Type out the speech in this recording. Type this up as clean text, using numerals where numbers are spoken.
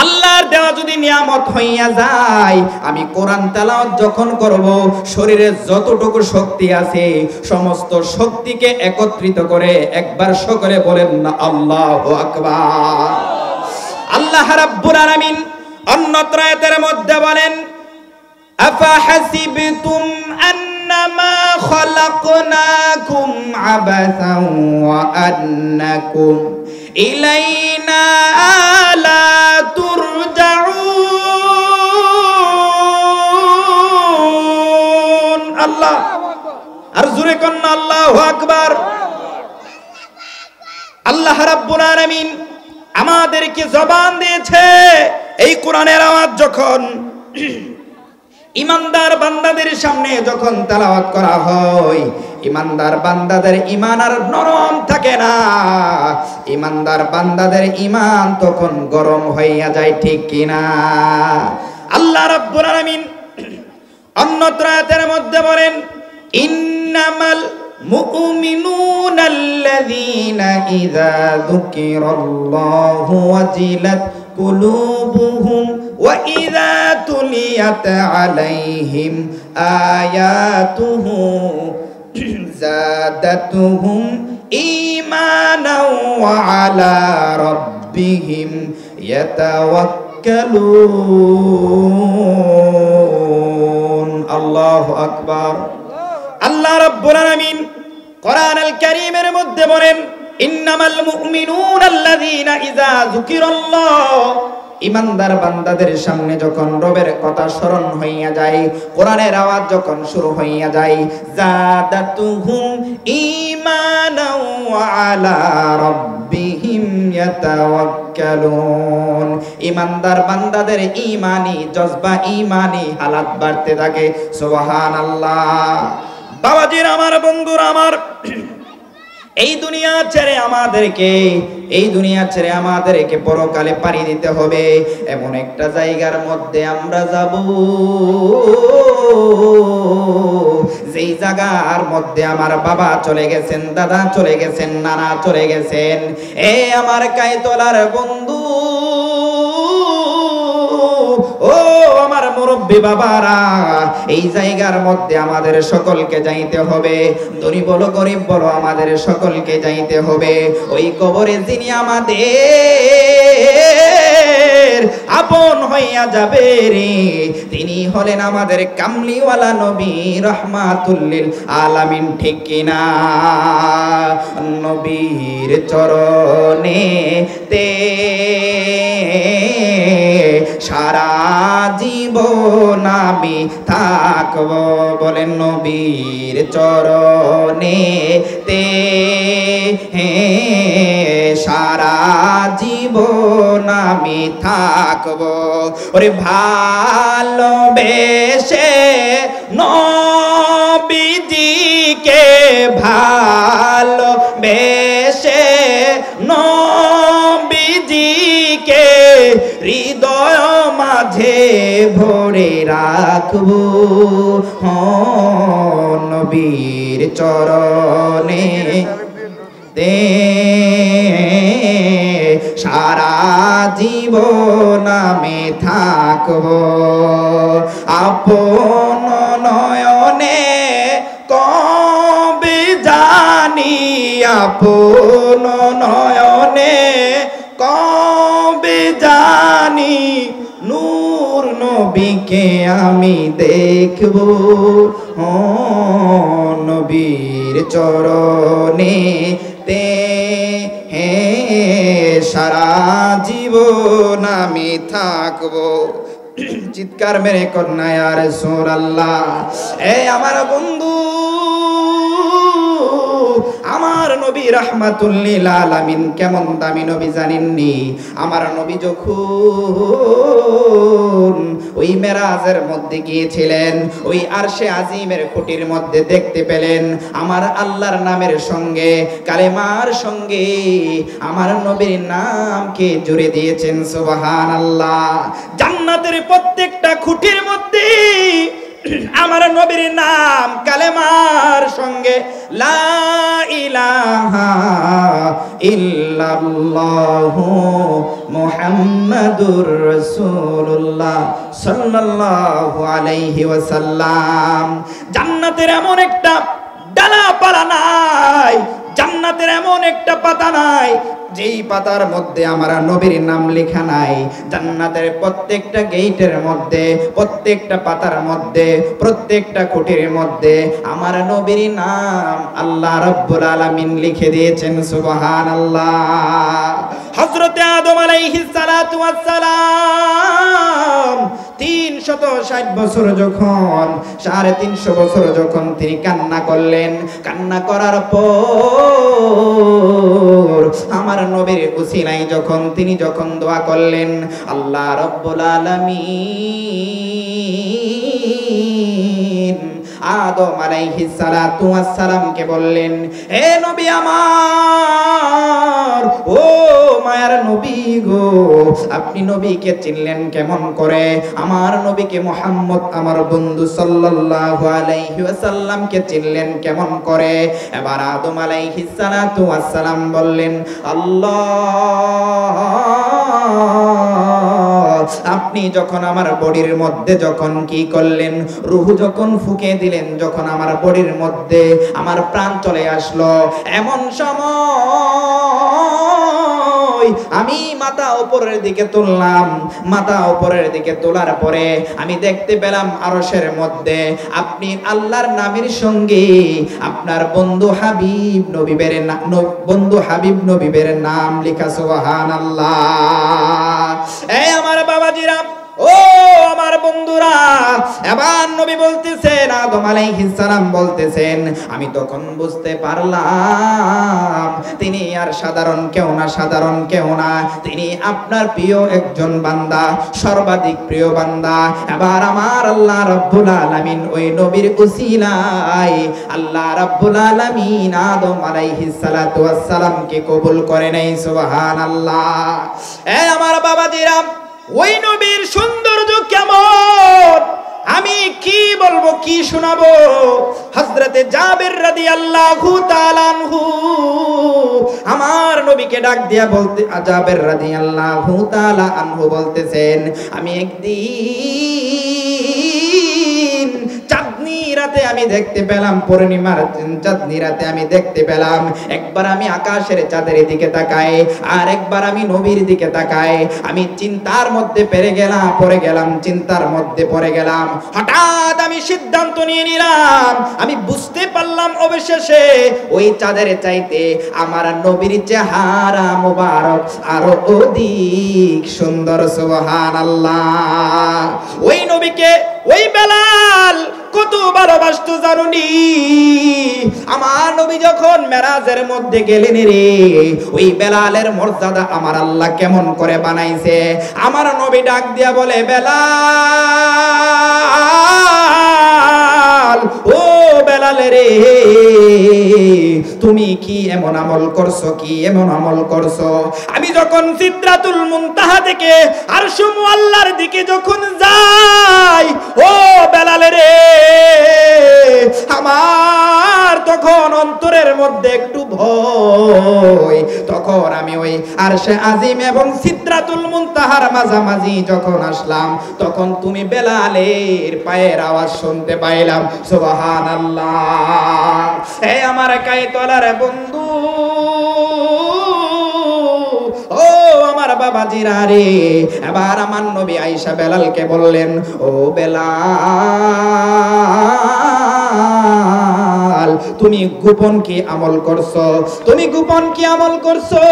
আল্লাহর দেওয়া যদি নিয়ামত হইয়া যায়, আমি কোরআন তেলাওয়াত যখন করব, শরীরে যতটুকু শক্তি আছে সমস্ত শক্তিকে একত্রিত করে একবার সকলে বলেন না আল্লাহু আকবার। আল্লাহ রাব্বুল আলামিন অন্যত্র আয়াতের মধ্যে বলেন, আফা হাসিবতুম আন্নামা খালাকনাকুম আবাসান ওয়া আন্নাকুম ইলাইনা লা তুরজাউন। আল্লাহ আর জোরে কন্না আল্লাহু আকবার। আল্লাহ রাব্বুল আলামিন আমাদেরকে জবান দিয়েছে, এই কোরআনের আওয়াজ যখন ইমানদার বান্দাদের সামনে যখন তেলাওয়াত করা হয়, ইমানদার বান্দাদের ঈমান আর নরম থাকে না, ইমানদার বান্দাদের ঈমান তখন গরম হইয়া যায়, ঠিক কি না? আল্লাহ রাব্বুল আলামিন অন্যত্র আয়াতের মধ্যে বলেন, ইন্নামাল মুমিনুনা আল্লাযীনা ইযা যুকিরাল্লাহু ওয়াজিলাত কুলুবুহুম ওয়া ইযা তুলিয়াত আলাইহিম আয়াতুহু যাদাতুহুম ঈমানাও ওয়া আলা রাব্বিহিম ইয়াতাওয়াক্কালুন। আল্লাহু আকবার। আল্লাহ রাব্বুল আলামিন কোরআনুল কারীমের মধ্যে বলেন, ইন্নামাল মুমিনুনা আল্লাযীনা ইযা যুকিরাল্লাহ, ইমানদার বান্দাদের সামনে যখন রবের কথা স্মরণ হইয়া যায়, কোরআনের আওয়াজ যখন শুরু হইয়া যায়, যাদাতুহুম ঈমানাও ওয়া আলা রাব্বিহিম ইয়াতাওয়াক্কালুন। ইমানদার বান্দাদের ঈমানি জজবা, ঈমানি হালাত বাড়তে থাকে। সুবহানাল্লাহ। বাবাজির আমার, বন্ধুরা আমার, এই দুনিয়া ছেড়ে আমাদেরকে পরকালে পাড়ি দিতে হবে। এমন একটা জায়গার মধ্যে আমরা যাব, যেই জায়গার মধ্যে আমার বাবা চলে গেছেন, দাদা চলে গেছেন, নানা চলে গেছেন। এ আমার কায়তলার বন্ধু, ও আমার মুরব্বী বাবারা, এই জায়গার মধ্যে আমাদের সকলকে যাইতে হবে। ধনী বলো গরিব বলো, আমাদের সকলকে যাইতে হবে। ওই কবরে যিনি আমাদের আপন হইয়া যাবে রে, তিনি হলেন আমাদের কামলিওয়ালা নবী রাহমাতুল লিল আলামিন, ঠিক কিনা? নবীর চরণে তে সারা জীবন আমি থাকব, বলেন নবীর চরণে তে সারা জীবন আমি থাকব। ওরে ভালোবেসে নবীজিকে, ভালোবেসে নবীজিকে হৃদয় মাঝে ভরে রাখবো। নবীর চরণে তে সারা জীবন আমি থাকবো। আপন নয়নে কবে জানি, আপন নয়নে কবে জানি নূর নবীকে আমি দেখব। নবীর চরণে তে সারা জীবন আমি থাকব। চিৎকার মেরে কন্যা ইয়া রাসূলুল্লাহ। এ আমার বন্ধু, আমার নবী রাহমাতুল লিল আলামিন কেমন দামি নবী জানেননি? আমার নবী যখন ওই মেরাজের মধ্যে গিয়েছিলেন, ওই আরশে আজিমের খুঁটির মধ্যে দেখতে পেলেন আমার আল্লাহর নামের সঙ্গে, কালেমার সঙ্গে আমার নবীর নামকে জুড়ে দিয়েছেন। সুবহানাল্লাহ। জান্নাতের প্রত্যেকটা খুঁটির মধ্যে আমার নবীর নাম কালেমার সঙ্গে লা ইলাহা ইল্লাল্লাহু মুহাম্মাদুর রাসূলুল্লাহ সাল্লাল্লাহু আলাইহি ওয়াসাল্লাম। জান্নাতের এমন একটা ডালাপালা নাই, জান্নাতের এমন একটা পাতা নাই যেই পাতার মধ্যে আমার নবীর নাম লেখা নাই। জান্নাতের প্রত্যেকটা গেটের মধ্যে, প্রত্যেকটা পাতার মধ্যে, প্রত্যেকটা খুঁটির মধ্যে আমার নবীর নাম আল্লাহ রাব্বুল আলামিন লিখে দিয়েছেন। সুবহানাল্লাহ। হযরতে আদম আলাইহিস সালাতু ওয়াস সালাম 360 বছর যখন, 350 বছর যখন তিনি কান্না করলেন, কান্না করার পর আমার নবীর উসিলায় তিনি যখন দোয়া করলেন, আল্লাহ রাব্বুল আলামিন আদম আলাইহিস সালাতু ওয়াস সালামকে বললেন, হে নবী আমার, ও মায়ার নবী গো, আপনি নবীকে চিনলেন কেমন করে? আমার নবীকে মুহাম্মদ আমার বন্ধু সাল্লাল্লাহু আলাইহি ওয়াসাল্লামকে চিনলেন কেমন করে? এবার আদম আলাইহিস সালাতু ওয়াস সালাম বললেন, আল্লাহ, আপনি যখন আমার বডির মধ্যে যখন কি করলেন, রূহ যখন ফুঁকে দিলেন, যখন আমার বডির মধ্যে আমার প্রাণ চলে আসলো, এমন সময় আমি মাথা উপরের দিকে তুললাম। মাথা উপরের দিকে তোলার পরে আমি দেখতে পেলাম আরশের মধ্যে আপনি আল্লাহর নামের সঙ্গে আপনার বন্ধু হাবিব নবীবের নাম লেখা। সুবহানাল্লাহ। এই আমার বাবাজিরা, ও আমার বন্ধুরা, এবার নবী বলতেছেন, আদম আলাইহিস সালাম বলতেছেন, আমি তখন বুঝতে পারলাম তিনি আর সাধারণ কেউ না, সাধারণ কেউ না, তিনি আপনার প্রিয় একজন বান্দা, সর্বাধিক প্রিয় বান্দা। এবার আমার আল্লাহ রাব্বুল আলামিন ওই নবীর উসিলায় আল্লাহ রাব্বুল আলামিন আদম আলাইহিস সালাতু ওয়াস সালামকে কবুল করে নেই। সুবহানাল্লাহ। এই আমার বাবাজিরা, ওই নবীর সৌন্দর্য কেমন আমি কি বলবো, কি শোনাবো? হযরতে জাবের রাদিয়াল্লাহু তাআলা আনহু আমার নবীকে ডাক দিয়া বলতে, জাবের রাদিয়াল্লাহু তাআলা আনহু বলতেছেন, আমি একদিন চাঁদনি রাতে আমি দেখতে পেলাম, পূর্ণিমার চাঁদনি রাতে আমি দেখতে পেলাম, একবার আমি আকাশের চাঁদের দিকে তাকাই, আর একবার আমি নবীর দিকে তাকাই। আমি চিন্তার মধ্যে চিন্তার মধ্যে পড়ে গেলাম। হঠাৎ আমি সিদ্ধান্ত নিয়ে নিলাম, আমি বুঝতে পারলাম অবশেষে ওই চাঁদের চাইতে আমার নবীর চেহারা মুবারক আরো অধিক সুন্দর। সুবহানাল্লাহ। ওই নবীকে ওই বেলাল কত ভালোবাসতো জানুনি? আমার নবী যখন মেরাজের মধ্যে গেলেন রে, ওই বেলালের মর্যাদা আমার আল্লাহ কেমন করে বানাইছে। আমার নবী ডাক দিয়া বলে, বেলাল, ও বেলাল রে, তুমি কি এমন আমল করছো, কি এমন আমল করছো? আমি যখন সিদরাতুল মুনতাহা থেকে আরশ মুআল্লার দিকে যখন যাই, ও বেলাল রে, আমার তখন অন্তরের মধ্যে একটু ভয়। তখন আমি ওই আরশে আজিম এবং সিদরাতুল মুনতাহার মাঝামাঝি যখন আসলাম, তখন তুমি বেলালের পায়ের আওয়াজ শুনতে পাইলাম। সুবহানাল্লাহ। এই আমার কায়তলার বন্ধু, ও আমার বাবাজিরা রে, এবার আমার নবী আয়েশা বেলালকে বললেন, ও বেলাল, তুমি গোপন কি আমল করছো? তুমি গোপন কি আমল করছো?